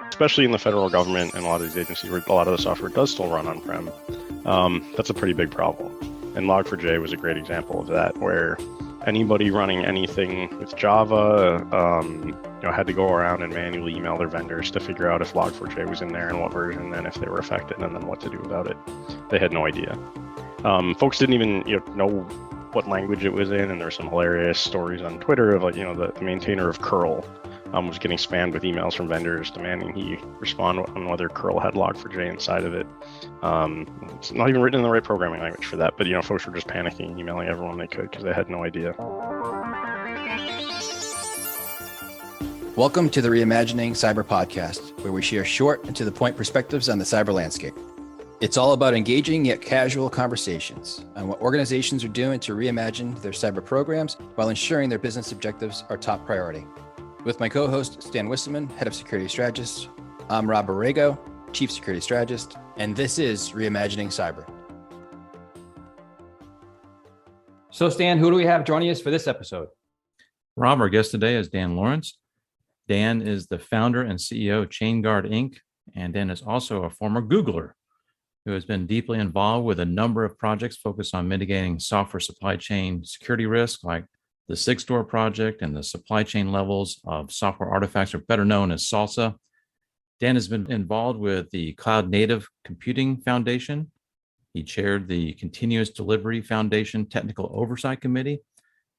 especially in the federal government and a lot of these agencies where a lot of the software does still run on-prem, that's a pretty big problem. And Log4j was a great example of that, where anybody running anything with Java, had to go around and manually email their vendors to figure out if Log4j was in there and what version, and if they were affected, and then what to do about it. They had no idea. Folks didn't even know what language it was in, and there's some hilarious stories on Twitter of the maintainer of curl was getting spammed with emails from vendors demanding he respond on whether curl had log4j inside of it. It's not even written in the right programming language for that, but folks were just panicking, emailing everyone they could because they had no idea. Welcome to the Reimagining Cyber podcast, where we share short and to the point perspectives on the cyber landscape. It's all about engaging yet casual conversations on what organizations are doing to reimagine their cyber programs while ensuring their business objectives are top priority. With my co-host, Stan Wisseman, Head of Security Strategist, I'm Rob Borrego, Chief Security Strategist, and this is Reimagining Cyber. So Stan, who do we have joining us for this episode? Rob, our guest today is Dan Lawrence. Dan is the founder and CEO of ChainGuard Inc., and Dan is also a former Googler who has been deeply involved with a number of projects focused on mitigating software supply chain security risk, like the SIG-Store project and the supply chain levels of software artifacts, are better known as SLSA. Dan has been involved with the Cloud Native Computing Foundation. He chaired the Continuous Delivery Foundation Technical Oversight Committee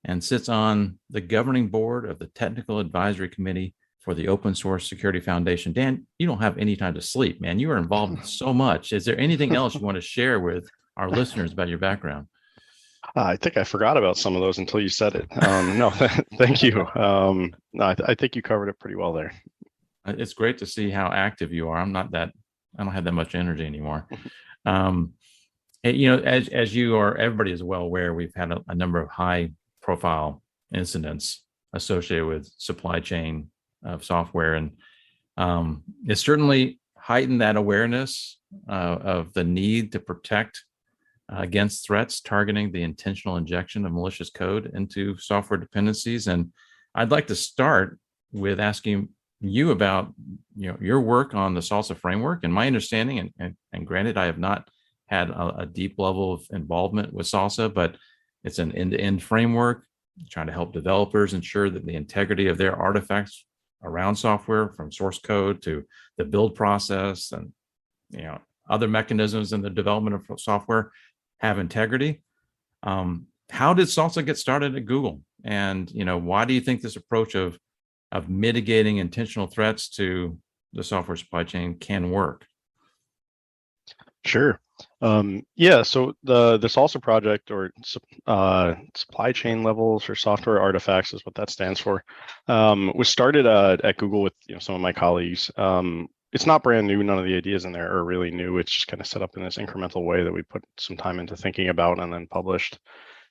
and sits on the governing board of the Technical Advisory Committee for the Open Source Security Foundation. Dan, you don't have any time to sleep, man. You are involved in so much. Is there anything else you want to share with our listeners about your background? I think I forgot about some of those until you said it. No, thank you. No, I think you covered it pretty well there. It's great to see how active you are. I don't have that much energy anymore. As you or everybody is well aware, we've had a number of high profile incidents associated with supply chain of software. And it's certainly heightened that awareness of the need to protect against threats targeting the intentional injection of malicious code into software dependencies. And I'd like to start with asking you about your work on the SLSA framework. And my understanding, and granted, I have not had a deep level of involvement with SLSA, but it's an end-to-end framework trying to help developers ensure that the integrity of their artifacts around software, from source code to the build process and other mechanisms in the development of software, have integrity. How did SLSA get started at Google? And why do you think this approach of mitigating intentional threats to the software supply chain can work? Sure. So the SLSA project, or supply chain levels or software artifacts is what that stands for, was started at Google with some of my colleagues. It's not brand new. None of the ideas in there are really new. It's just kind of set up in this incremental way that we put some time into thinking about and then published.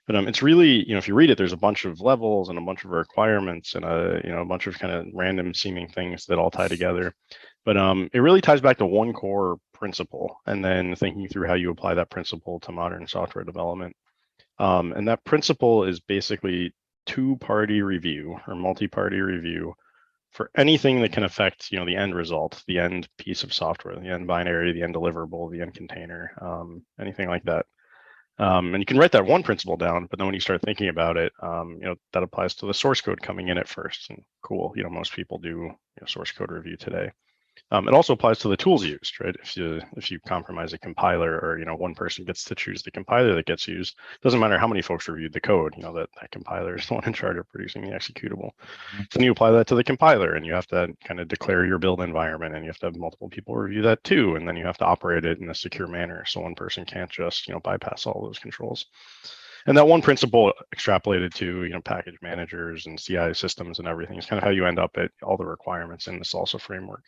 But it's really, if you read it, there's a bunch of levels and a bunch of requirements and a bunch of kind of random seeming things that all tie together. But it really ties back to one core principle, and then thinking through how you apply that principle to modern software development. And that principle is basically two-party review or multi-party review for anything that can affect, the end result, the end piece of software, the end binary, the end deliverable, the end container, anything like that. And you can write that one principle down, but then when you start thinking about it, that applies to the source code coming in at first. And cool, most people do source code review today. It also applies to the tools used, right? If you compromise a compiler, or one person gets to choose the compiler that gets used, doesn't matter how many folks reviewed the code, that compiler is the one in charge of producing the executable. So then you apply that to the compiler, and you have to kind of declare your build environment, and you have to have multiple people review that too, and then you have to operate it in a secure manner, so one person can't just bypass all those controls. And that one principle extrapolated to package managers and CI systems and everything is kind of how you end up at all the requirements in the SLSA framework.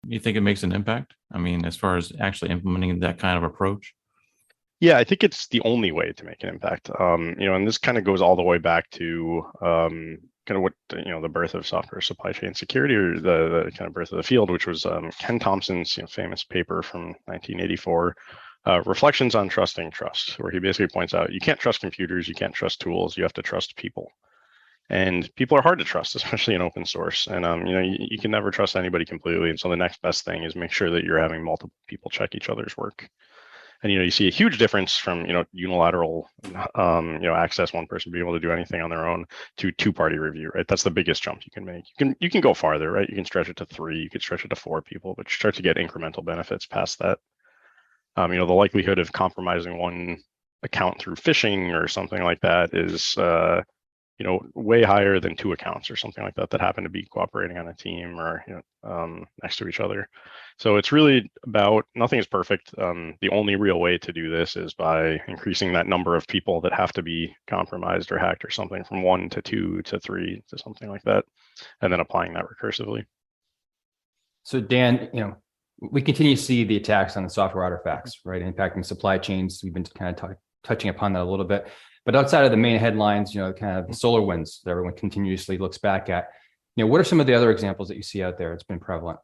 You think it makes an impact? I mean, as far as actually implementing that kind of approach? Yeah, I think it's the only way to make an impact. And this kind of goes all the way back to kind of what the birth of software supply chain security, or the kind of birth of the field, which was Ken Thompson's famous paper from 1984, Reflections on Trusting Trust, where he basically points out you can't trust computers, you can't trust tools, you have to trust people. And people are hard to trust, especially in open source. And you can never trust anybody completely. And so the next best thing is make sure that you're having multiple people check each other's work. And you see a huge difference from unilateral access, one person being able to do anything on their own, to two-party review, right? That's the biggest jump you can make. You can go farther, right? You can stretch it to 3, you could stretch it to 4 people, but you start to get incremental benefits past that. The likelihood of compromising one account through phishing or something like that is way higher than 2 accounts or something like that happen to be cooperating on a team or next to each other. So it's really about, nothing is perfect. The only real way to do this is by increasing that number of people that have to be compromised or hacked or something from 1 to 2 to 3 to something like that, and then applying that recursively. So Dan, we continue to see the attacks on the software artifacts, right, impacting supply chains. We've been kind of touching upon that a little bit. But outside of the main headlines, kind of the SolarWinds that everyone continuously looks back at, what are some of the other examples that you see out there? It's been prevalent.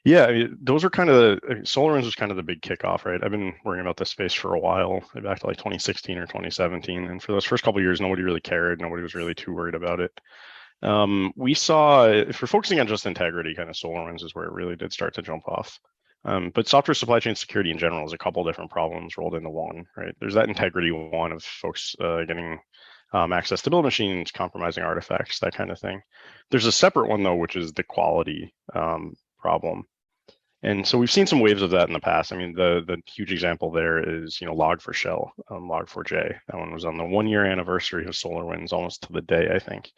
Yeah, those are kind of SolarWinds was kind of the big kickoff, right? I've been worrying about this space for a while, back to like 2016 or 2017, and for those first couple of years, nobody really cared. Nobody was really too worried about it. We saw, if we're focusing on just integrity, kind of SolarWinds is where it really did start to jump off. But software supply chain security in general is a couple different problems rolled into one, right? There's that integrity one of folks getting access to build machines, compromising artifacts, that kind of thing. There's a separate one though, which is the quality problem. And so we've seen some waves of that in the past. I mean, the huge example there is, Log4Shell, Log4j. That one was on the 1-year anniversary of SolarWinds, almost to the day, I think.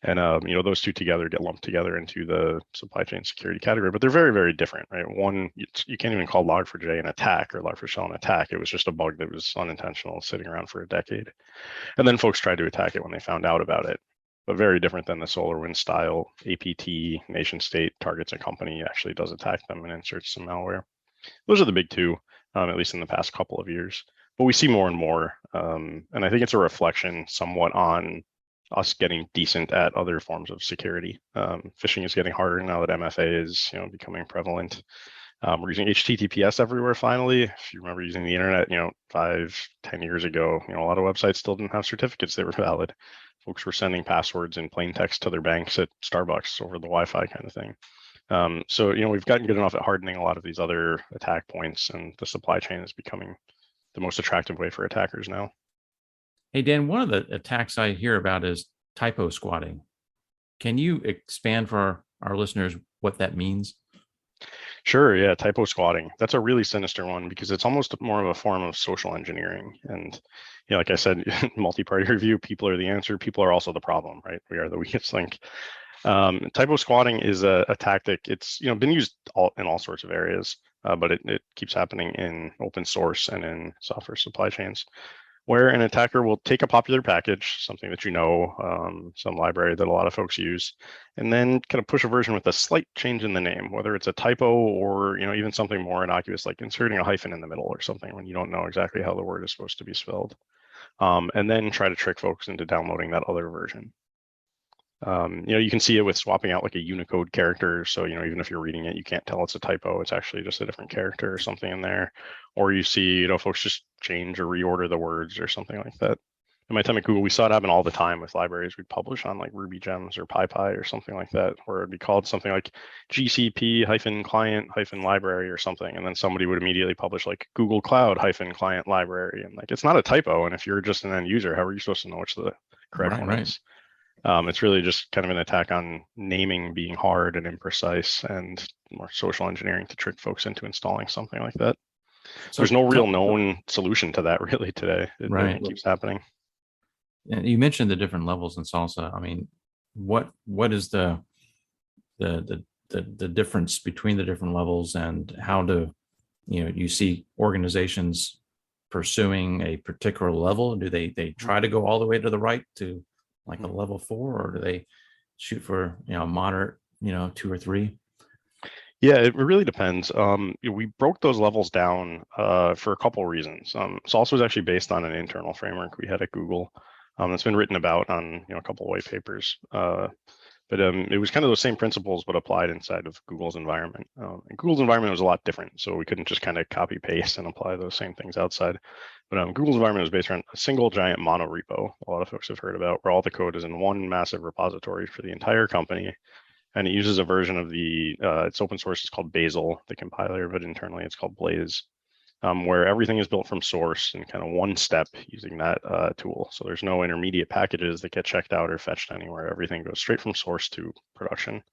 And those two together get lumped together into the supply chain security category, but they're very, very different, right? One, you can't even call Log4j an attack or Log4Shell an attack. It was just a bug that was unintentional, sitting around for a decade. And then folks tried to attack it when they found out about it. But very different than the SolarWinds style APT, nation state targets a company, actually does attack them and inserts some malware. Those are the big two, at least in the past couple of years. But we see more and more, and I think it's a reflection somewhat on us getting decent at other forms of security. Phishing is getting harder now that MFA is becoming prevalent. We're using HTTPS everywhere finally. If you remember using the internet, 5-10 years ago, a lot of websites still didn't have certificates that were valid. Folks were sending passwords in plain text to their banks at Starbucks over the Wi-Fi kind of thing. So we've gotten good enough at hardening a lot of these other attack points, and the supply chain is becoming the most attractive way for attackers now. Hey, Dan, one of the attacks I hear about is typo squatting. Can you expand for our listeners what that means? Sure, yeah, typo squatting. That's a really sinister one because it's almost more of a form of social engineering. And like I said, multi-party review, people are the answer. People are also the problem, right? We are the weakest link. Typo squatting is a tactic. It's been used in all sorts of areas, but it keeps happening in open source and in software supply chains, where an attacker will take a popular package, something that some library that a lot of folks use, and then kind of push a version with a slight change in the name, whether it's a typo or even something more innocuous like inserting a hyphen in the middle or something when you don't know exactly how the word is supposed to be spelled, and then try to trick folks into downloading that other version. You can see it with swapping out like a Unicode character. So, even if you're reading it, you can't tell it's a typo. It's actually just a different character or something in there. Or you see, folks just change or reorder the words or something like that. In my time at Google, we saw it happen all the time with libraries we'd publish on like Ruby Gems or PyPy or something like that, where it'd be called something like GCP-client-library or something. And then somebody would immediately publish like Google Cloud-client library. And like, it's not a typo. And if you're just an end user, how are you supposed to know which the correct one is? It's really just kind of an attack on naming being hard and imprecise, and more social engineering to trick folks into installing something like that. So there's no real known solution to that really today. It keeps happening. And you mentioned the different levels in SLSA. I mean, what is the difference between the different levels, and how do you see organizations pursuing a particular level? Do they try to go all the way to the right to like a level 4, or do they shoot for moderate 2 or 3? Yeah, it really depends. We broke those levels down for a couple reasons. SLSA was actually based on an internal framework we had at Google that's been written about on a couple white papers. But it was kind of those same principles, but applied inside of Google's environment. And Google's environment was a lot different, so we couldn't just kind of copy paste and apply those same things outside. But Google's environment was based around a single giant mono repo. A lot of folks have heard about, where all the code is in one massive repository for the entire company, and it uses a version of the it's open source. It's called Bazel, the compiler, but internally it's called Blaze. Where everything is built from source in kind of one step using that tool. So there's no intermediate packages that get checked out or fetched anywhere. Everything goes straight from source to production.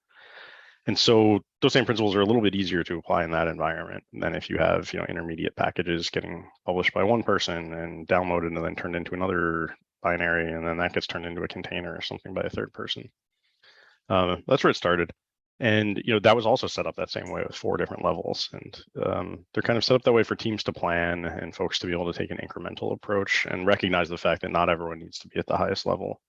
And so those same principles are a little bit easier to apply in that environment than if you have, intermediate packages getting published by one person and downloaded and then turned into another binary, and then that gets turned into a container or something by a third person. That's where it started. And that was also set up that same way with 4 different levels, and they're kind of set up that way for teams to plan and folks to be able to take an incremental approach and recognize the fact that not everyone needs to be at the highest level.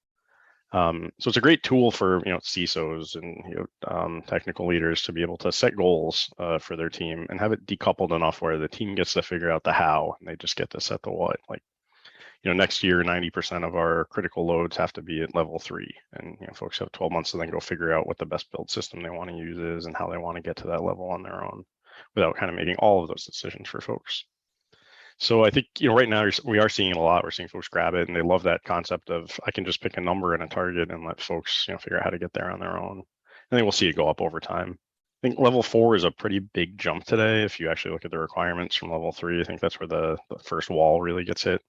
So it's a great tool for CISOs and technical leaders to be able to set goals for their team and have it decoupled enough where the team gets to figure out the how and they just get to set the what. Like, next year, 90% of our critical loads have to be at level 3. And folks have 12 months to then go figure out what the best build system they want to use is and how they want to get to that level on their own without kind of making all of those decisions for folks. So I think, right now we are seeing it a lot. We're seeing folks grab it and they love that concept of, I can just pick a number and a target and let folks, figure out how to get there on their own. And then we'll see it go up over time. I think level 4 is a pretty big jump today. If you actually look at the requirements from level 3, I think that's where the first wall really gets hit.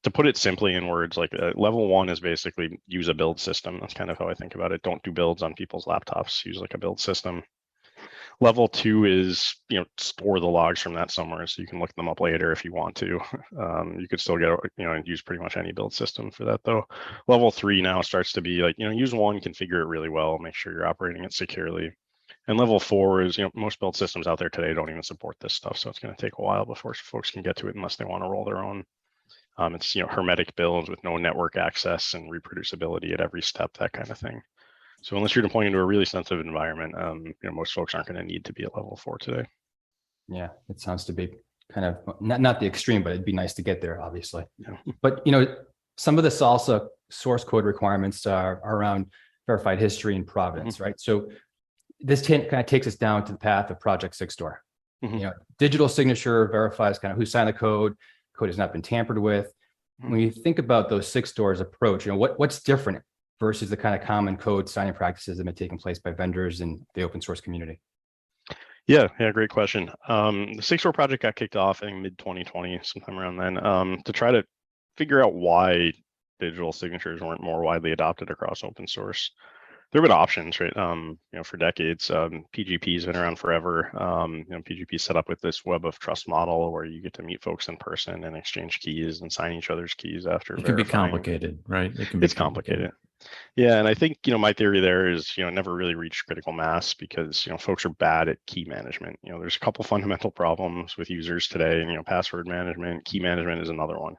To put it simply in words, like level 1 is basically use a build system. That's kind of how I think about it. Don't do builds on people's laptops. Use like a build system. Level 2 is, store the logs from that somewhere so you can look them up later if you want to. You could still get, and use pretty much any build system for that though. Level 3 now starts to be like, use one, configure it really well, make sure you're operating it securely. And level 4 is, most build systems out there today don't even support this stuff. So it's going to take a while before folks can get to it unless they want to roll their own. It's, hermetic builds with no network access and reproducibility at every step, that kind of thing. So unless you're deploying into a really sensitive environment, most folks aren't going to need to be at level 4 today. Yeah, it sounds to be kind of not the extreme, but it'd be nice to get there, obviously. Yeah. But, some of the SLSA source code requirements are around verified history and provenance, right? So this kind of takes us down to the path of Project Sigstore. Digital signature verifies kind of who signed the code has not been tampered with. When you think about those Sigstore's approach, what's different versus the kind of common code signing practices that have been taking place by vendors in the open source community? Yeah, great question. The Sigstore project got kicked off, I think, mid-2020, sometime around then, to try to figure out why digital signatures weren't more widely adopted across open source. There have been options, right? For decades. PGP's been around forever. PGP set up with this web of trust model where you get to meet folks in person and exchange keys and sign each other's keys after. It can be complicated, right? It's complicated. Yeah, and I think my theory there is never really reached critical mass because folks are bad at key management. There's a couple fundamental problems with users today. Password management, key management is another one.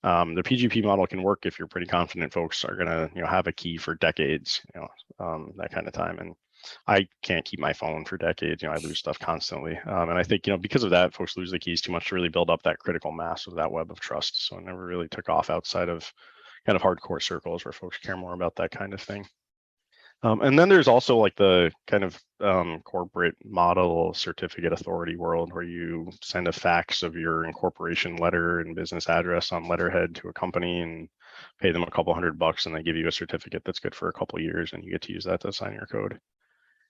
The PGP model can work if you're pretty confident folks are going to have a key for decades, that kind of time. And I can't keep my phone for decades. I lose stuff constantly. And I think, because of that, folks lose the keys too much to really build up that critical mass of that web of trust. So it never really took off outside of kind of hardcore circles where folks care more about that kind of thing. And then there's also like the kind of corporate model certificate authority world where you send a fax of your incorporation letter and business address on letterhead to a company and pay them a couple $100 and they give you a certificate that's good for a couple of years and you get to use that to sign your code.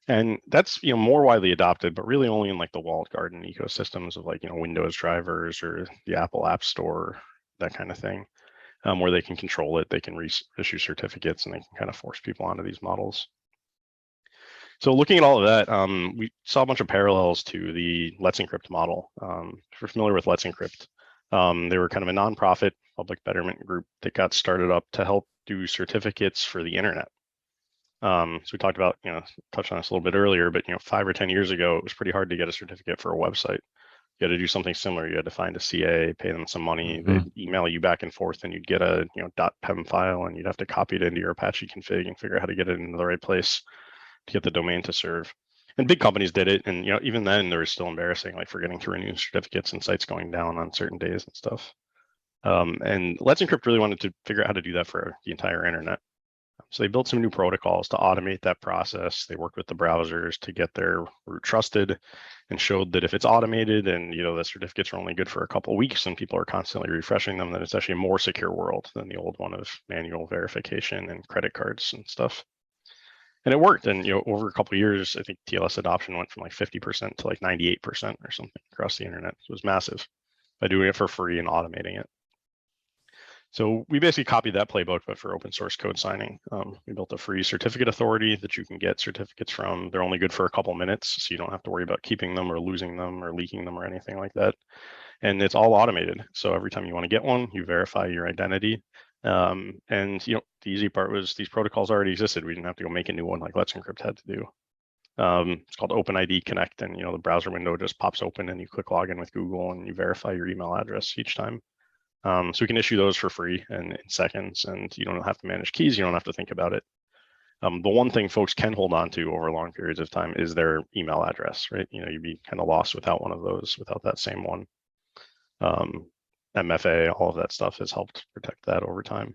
And that's more widely adopted, but really only in like the walled garden ecosystems of like Windows drivers or the Apple App Store, that kind of thing. Where they can control it, they can issue certificates, and they can kind of force people onto these models. So looking at all of that, we saw a bunch of parallels to the Let's Encrypt model. If you're familiar with Let's Encrypt, they were kind of a nonprofit public betterment group that got started up to help do certificates for the internet. So we talked about, touched on this a little bit earlier, but 5 or 10 years ago, it was pretty hard to get a certificate for a website. You had to do something similar. You had to find a CA, pay them some money, they'd email you back and forth, and you'd get a .pem file, and you'd have to copy it into your Apache config and figure out how to get it into the right place to get the domain to serve. And big companies did it, and even then there was still embarrassing, like forgetting to renew certificates and sites going down on certain days and stuff. And Let's Encrypt really wanted to figure out how to do that for the entire internet. So they built some new protocols to automate that process. They worked with the browsers to get their root trusted, and showed that if it's automated and the certificates are only good for a couple of weeks and people are constantly refreshing them, then it's actually a more secure world than the old one of manual verification and credit cards and stuff. And it worked. And over a couple of years, I think TLS adoption went from like 50% to like 98% or something across the internet. So it was massive by doing it for free and automating it. So we basically copied that playbook, but for open source code signing. We built a free certificate authority that you can get certificates from. They're only good for a couple minutes, so you don't have to worry about keeping them or losing them or leaking them or anything like that. And it's all automated. So every time you want to get one, you verify your identity. And the easy part was these protocols already existed. We didn't have to go make a new one like Let's Encrypt had to do. It's called OpenID Connect, and the browser window just pops open and you click login with Google and you verify your email address each time. So we can issue those for free and in seconds, and you don't have to manage keys. You don't have to think about it. The one thing folks can hold on to over long periods of time is their email address, right? You'd be kind of lost without one of those, without that same one. MFA, all of that stuff has helped protect that over time.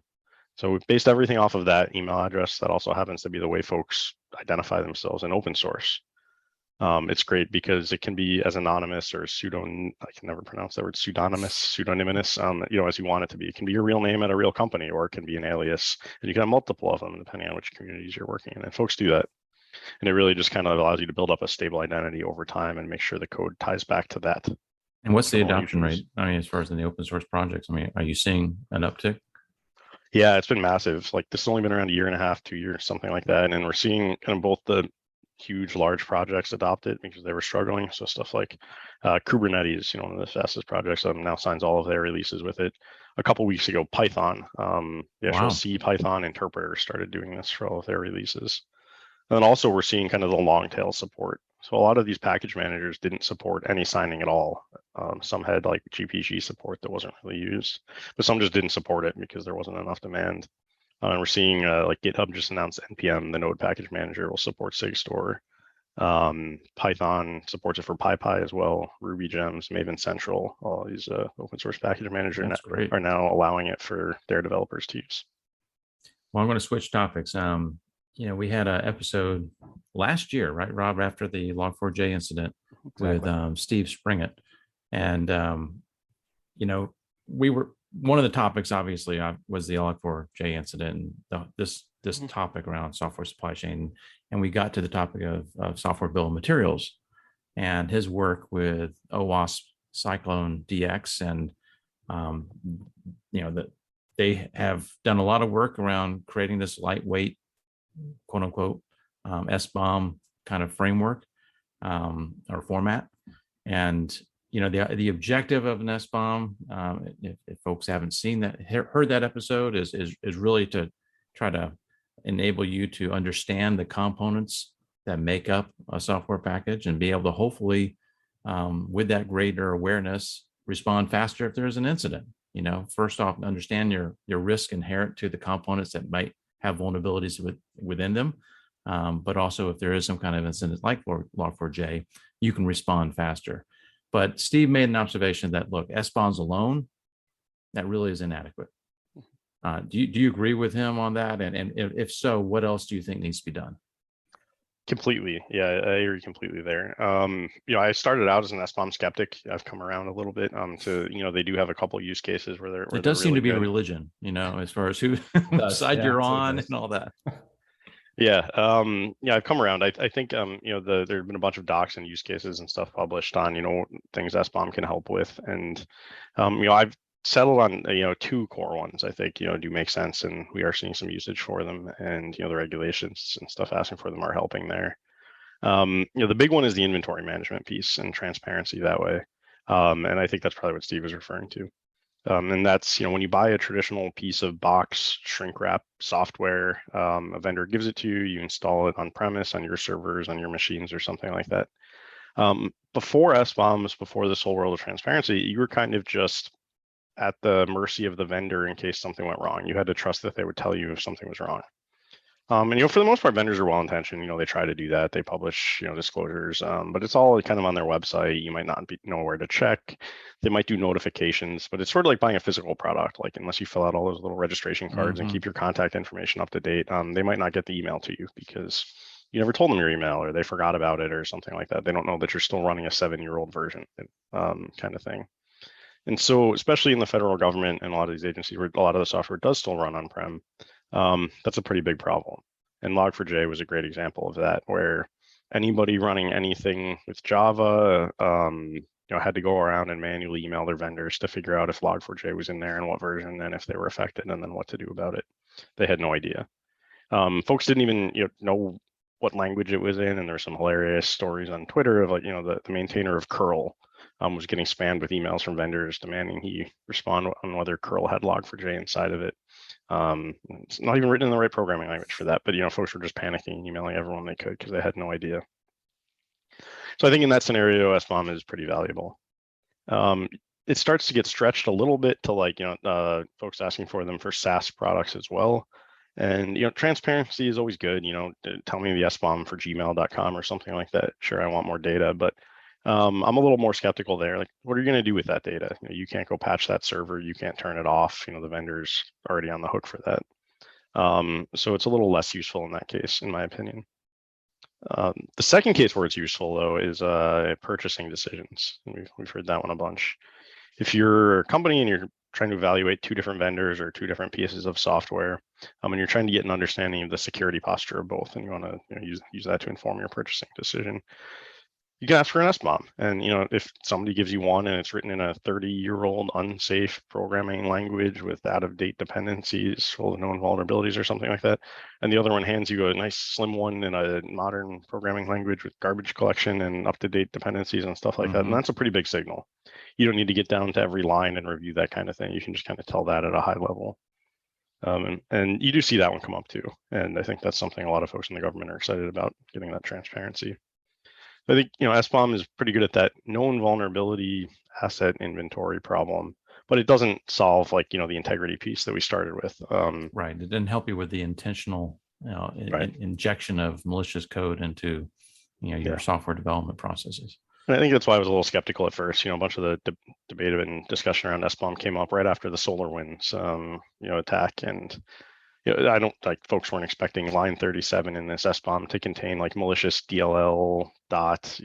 So we've based everything off of that email address. That also happens to be the way folks identify themselves in open source. It's great because it can be as anonymous or I can never pronounce that word, pseudonymous, as you want it to be. It can be your real name at a real company, or it can be an alias, and you can have multiple of them depending on which communities you're working in. And folks do that. And it really just kind of allows you to build up a stable identity over time and make sure the code ties back to that. And what's the adoption rate? I mean, as far as in the open source projects, are you seeing an uptick? Yeah, it's been massive. Like this has only been around a year and a half, 2 years, something like that. And we're seeing kind of both the huge, large projects adopt it because they were struggling. So stuff like Kubernetes, one of the fastest projects, now signs all of their releases with it. A couple weeks ago, Python, the actual C Python interpreter started doing this for all of their releases. And then also we're seeing kind of the long tail support. So a lot of these package managers didn't support any signing at all. Some had like GPG support that wasn't really used, but some just didn't support it because there wasn't enough demand. And we're seeing like GitHub just announced NPM, the node package manager, will support SigStore. Python supports it for PyPy as well. Ruby Gems, Maven Central, all these open source package managers are now allowing it for their developers to use. Well, I'm going to switch topics. We had an episode last year, right, Rob, after the Log4j incident with Steve Springett. And, one of the topics, obviously, was the Log4j incident and this topic around software supply chain. And we got to the topic of software bill of materials and his work with OWASP Cyclone DX. And, that they have done a lot of work around creating this lightweight, quote unquote, SBOM kind of framework or format. And, the objective of an SBOM, if folks haven't seen that, heard that episode, is really to try to enable you to understand the components that make up a software package and be able to hopefully, with that greater awareness, respond faster if there's an incident. First off, understand your risk inherent to the components that might have vulnerabilities within them. But also if there is some kind of incident like Log4j, you can respond faster. But Steve made an observation that, look, SBOMs alone, that really is inadequate. Do you agree with him on that? And if so, what else do you think needs to be done? Completely. Yeah, I agree completely there. I started out as an SBOM skeptic. I've come around a little bit to, they do have a couple use cases where it does seem to be a religion, as far as who side you're on and all that. Yeah. I've come around. I think, there have been a bunch of docs and use cases and stuff published on, things SBOM can help with. And, I've settled on, two core ones, I think, do make sense. And we are seeing some usage for them, and, the regulations and stuff asking for them are helping there. The big one is the inventory management piece and transparency that way. And I think that's probably what Steve was referring to. And that's, when you buy a traditional piece of box shrink wrap software, a vendor gives it to you, you install it on premise on your servers, on your machines or something like that. Before SBOMs, before this whole world of transparency, you were kind of just at the mercy of the vendor in case something went wrong. You had to trust that they would tell you if something was wrong. And for the most part, vendors are well-intentioned. They try to do that. They publish, disclosures, but it's all kind of on their website. You might not know where to check. They might do notifications, but it's sort of like buying a physical product. Like unless you fill out all those little registration cards and keep your contact information up to date, they might not get the email to you because you never told them your email, or they forgot about it, or something like that. They don't know that you're still running a 7-year-old version, kind of thing. And so, especially in the federal government and a lot of these agencies where a lot of the software does still run on-prem, that's a pretty big problem. And Log4j was a great example of that, where anybody running anything with Java, had to go around and manually email their vendors to figure out if Log4j was in there and what version, and if they were affected, and then what to do about it. They had no idea. Folks didn't even know what language it was in, and there's some hilarious stories on Twitter of the maintainer of curl was getting spammed with emails from vendors demanding he respond on whether curl had log4j inside of it. It's not even written in the right programming language for that, but folks were just panicking and emailing everyone they could because they had no idea. So I think in that scenario, SBOM is pretty valuable. It starts to get stretched a little bit to folks asking for them for SaaS products as well. And transparency is always good. Tell me the SBOM for gmail.com or something like that. Sure, I want more data, but I'm a little more skeptical there. Like, what are you going to do with that data? You can't go patch that server. You can't turn it off. The vendor's already on the hook for that. So it's a little less useful in that case, in my opinion. The second case where it's useful, though, is purchasing decisions. We've heard that one a bunch. If you're a company and you're trying to evaluate 2 different vendors or 2 different pieces of software, and you're trying to get an understanding of the security posture of both, and you want to use that to inform your purchasing decision, you can ask for an SBOM. And if somebody gives you one and it's written in a 30-year-old unsafe programming language with out-of-date dependencies full of known vulnerabilities or something like that, and the other one hands you a nice slim one in a modern programming language with garbage collection and up-to-date dependencies and stuff like that, and that's a pretty big signal. You don't need to get down to every line and review that kind of thing. You can just kind of tell that at a high level. And you do see that one come up too. And I think that's something a lot of folks in the government are excited about, getting that transparency. I think, SBOM is pretty good at that known vulnerability asset inventory problem, but it doesn't solve the integrity piece that we started with. Right. It didn't help you with the intentional injection of malicious code into your software development processes. And I think that's why I was a little skeptical at first. A bunch of the debate and discussion around SBOM came up right after the SolarWinds, attack. And I don't folks weren't expecting line 37 in this SBOM to contain malicious DLL dot,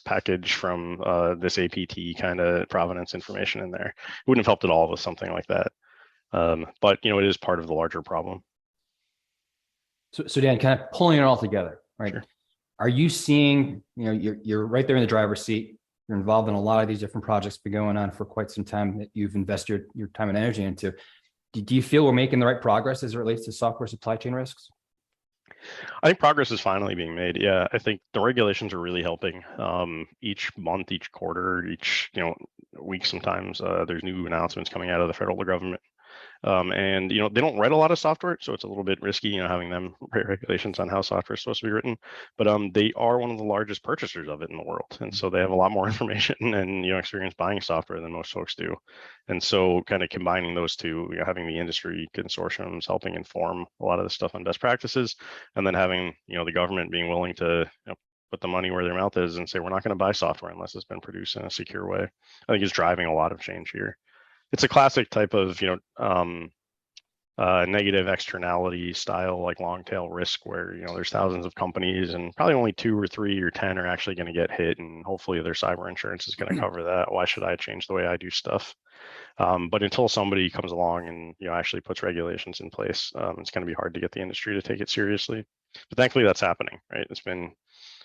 package from this APT kind of provenance information in there. It wouldn't have helped at all with something like that. But it is part of the larger problem. So Dan, kind of pulling it all together, right? Sure. Are you seeing, you're right there in the driver's seat. You're involved in a lot of these different projects been going on for quite some time that you've invested your time and energy into. Do you feel we're making the right progress as it relates to software supply chain risks? I think progress is finally being made. Yeah, I think the regulations are really helping. Each month, each quarter, each week, sometimes there's new announcements coming out of the federal government. And they don't write a lot of software, so it's a little bit risky, having them write regulations on how software is supposed to be written. But they are one of the largest purchasers of it in the world, and so they have a lot more information and experience buying software than most folks do. And so, kind of combining those two, having the industry consortiums helping inform a lot of the stuff on best practices, and then having the government being willing to put the money where their mouth is and say we're not going to buy software unless it's been produced in a secure way, I think is driving a lot of change here. It's a classic type of negative externality style, long tail risk, where there's thousands of companies and probably only 2 or 3 or 10 are actually going to get hit, and hopefully their cyber insurance is going to cover that. Why should I change the way I do stuff? But until somebody comes along and actually puts regulations in place, it's going to be hard to get the industry to take it seriously. But thankfully that's happening, right? It's been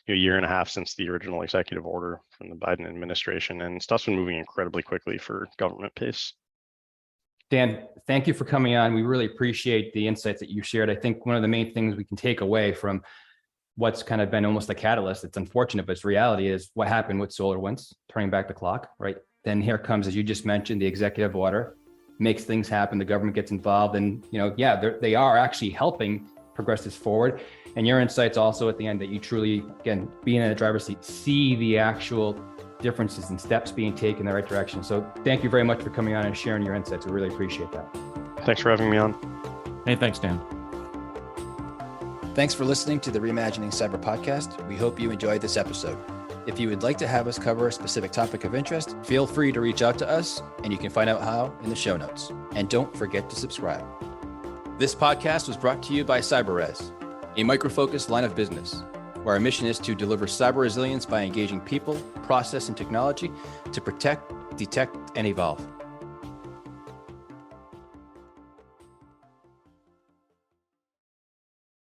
a year and a half since the original executive order from the Biden administration, and stuff's been moving incredibly quickly for government pace. Dan, thank you for coming on. We really appreciate the insights that you shared. I think one of the main things we can take away from what's kind of been almost a catalyst, it's unfortunate, but it's reality, is what happened with SolarWinds, turning back the clock, right? Then here comes, as you just mentioned, the executive order, makes things happen, the government gets involved, and they are actually helping progress this forward. And your insights also at the end that you truly, again, being in the driver's seat, see the actual differences and steps being taken in the right direction. So thank you very much for coming on and sharing your insights. We really appreciate that. Thanks for having me on. Hey, thanks, Dan. Thanks for listening to the Reimagining Cyber podcast. We hope you enjoyed this episode. If you would like to have us cover a specific topic of interest, feel free to reach out to us, and you can find out how in the show notes. And don't forget to subscribe. This podcast was brought to you by CyberRes, a micro-focused line of business, where our mission is to deliver cyber resilience by engaging people, process, and technology to protect, detect, and evolve.